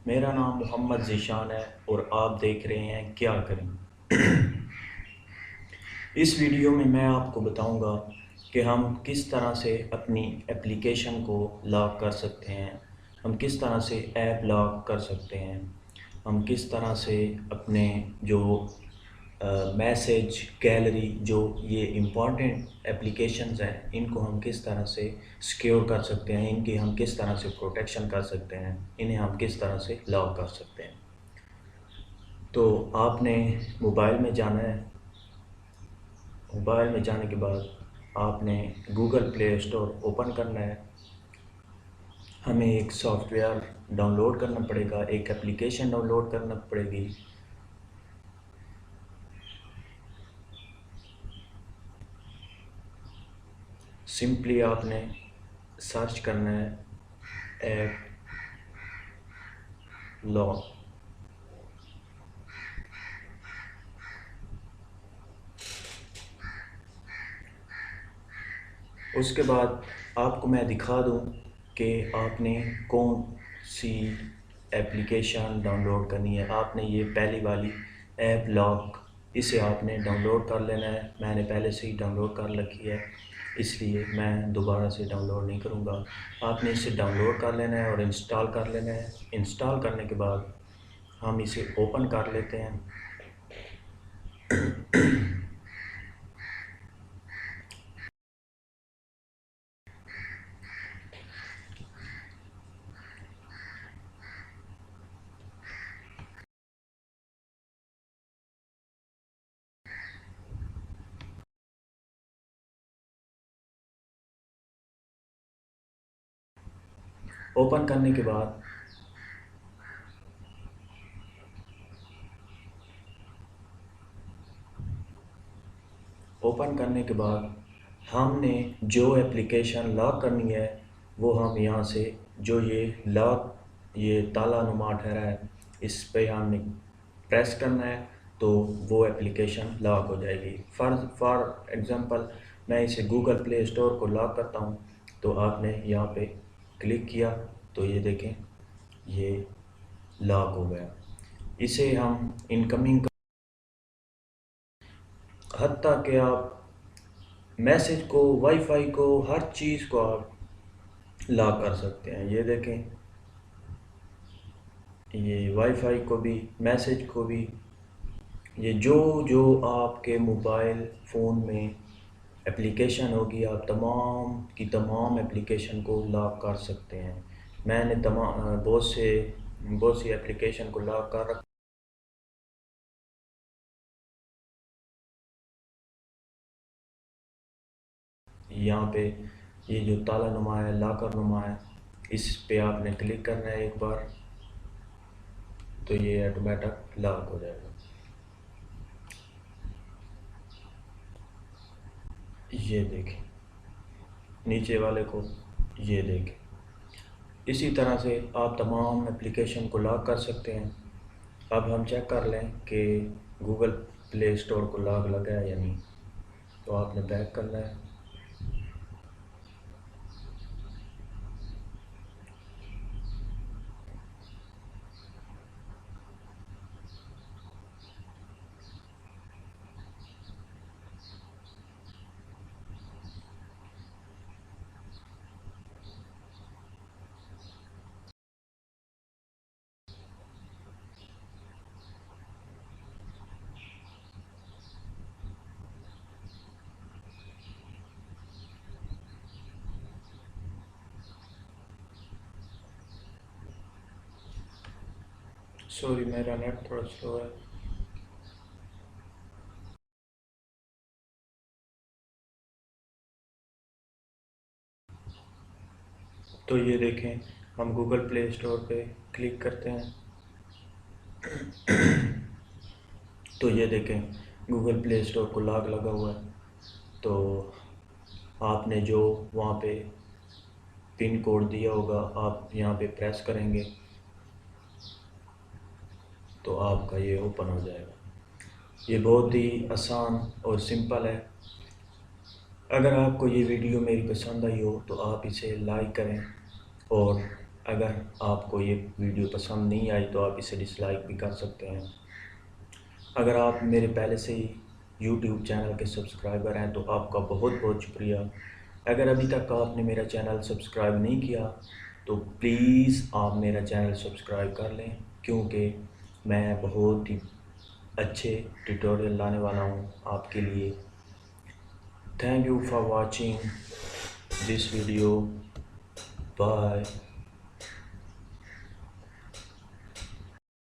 میرا نام محمد ذیشان ہے اور آپ دیکھ رہے ہیں کیا کریں۔ اس ویڈیو میں آپ کو بتاؤں گا کہ ہم کس طرح سے اپنی اپلیکیشن کو لاک کر سکتے ہیں، ہم کس طرح سے ایپ لاک کر سکتے ہیں، ہم کس طرح سے اپنے جو میسیج گیلری جو یہ امپورٹنٹ اپلیکیشنز ہیں ان کو ہم کس طرح سے سیکیور کر سکتے ہیں، ان کی ہم کس طرح سے پروٹیکشن کر سکتے ہیں، انہیں ہم کس طرح سے لاک کر سکتے ہیں۔ تو آپ نے موبائل میں جانا ہے، موبائل میں جانے کے بعد آپ نے گوگل پلے اسٹور اوپن کرنا ہے، ہمیں ایک سافٹ ویئر ڈاؤن لوڈ کرنا پڑے گا، ایک اپلیکیشن ڈاؤن لوڈ کرنا پڑے گی۔ سمپلی آپ نے سرچ کرنا ہے ایپ لاک۔ اس کے بعد آپ کو میں دکھا دوں کہ آپ نے کون سی اپلیکیشن ڈاؤن لوڈ کرنی ہے۔ آپ نے یہ پہلی والی ایپ لاک، اسے آپ نے ڈاؤن لوڈ کر لینا ہے۔ میں نے پہلے سے ہی ڈاؤن لوڈ کر رکھی ہے، اس لیے میں دوبارہ سے ڈاؤن لوڈ نہیں کروں گا۔ آپ نے اسے ڈاؤن لوڈ کر لینا ہے اور انسٹال کر لینا ہے۔ انسٹال کرنے کے بعد ہم اسے اوپن کر لیتے ہیں۔ اوپن کرنے کے بعد ہم نے جو اپلیکیشن لاک کرنی ہے وہ ہم یہاں سے جو یہ لاک، یہ تالا نما ٹھہرا ہے، اس پہ ہم نے پریس کرنا ہے تو وہ اپلیکیشن لاک ہو جائے گی۔ فار ایگزامپل میں اسے گوگل پلے اسٹور کو لاک کرتا ہوں، تو آپ نے یہاں پہ کلک کیا تو یہ دیکھیں یہ لاک ہو گیا۔ اسے ہم انکمنگ، حتیٰ کہ آپ میسیج کو، وائی فائی کو، ہر چیز کو آپ لاک کر سکتے ہیں۔ یہ دیکھیں یہ وائی فائی کو بھی، میسیج کو بھی، یہ جو آپ کے موبائل فون میں اپلیکیشن ہوگی آپ تمام کی تمام اپلیکیشن کو لاک کر سکتے ہیں۔ میں نے بہت سی اپلیکیشن کو لاک کر رکھا۔ یہاں پہ یہ جو تالا نما ہے، لاکر نما ہے، اس پہ آپ نے کلک کرنا ہے ایک بار تو یہ آٹومیٹک لاک ہو جائے گا۔ یہ دیکھیں نیچے والے کو، یہ دیکھیں اسی طرح سے آپ تمام اپلیکیشن کو لاک کر سکتے ہیں۔ اب ہم چیک کر لیں کہ گوگل پلے اسٹور کو لاک لگا ہے یا نہیں، تو آپ نے بیک کرنا ہے۔ سوری میرا نیٹ تھوڑا سلو ہے۔ تو یہ دیکھیں ہم گوگل پلے اسٹور پہ کلک کرتے ہیں تو یہ دیکھیں گوگل پلے اسٹور کو لاک لگا ہوا ہے۔ تو آپ نے جو وہاں پہ پن کوڈ دیا ہوگا آپ یہاں پہ پریس کریں گے تو آپ کا یہ اوپن ہو جائے گا۔ یہ بہت ہی آسان اور سمپل ہے۔ اگر آپ کو یہ ویڈیو میری پسند آئی ہو تو آپ اسے لائک کریں اور اگر آپ کو یہ ویڈیو پسند نہیں آئی تو آپ اسے ڈس لائک بھی کر سکتے ہیں۔ اگر آپ میرے پہلے سے ہی یوٹیوب چینل کے سبسکرائبر ہیں تو آپ کا بہت بہت شکریہ۔ اگر ابھی تک آپ نے میرا چینل سبسکرائب نہیں کیا تو پلیز آپ میرا چینل سبسکرائب کر لیں، کیونکہ میں بہت ہی اچھے ٹیوٹوریل لانے والا ہوں آپ کے لیے۔ Thank you for watching this video, bye.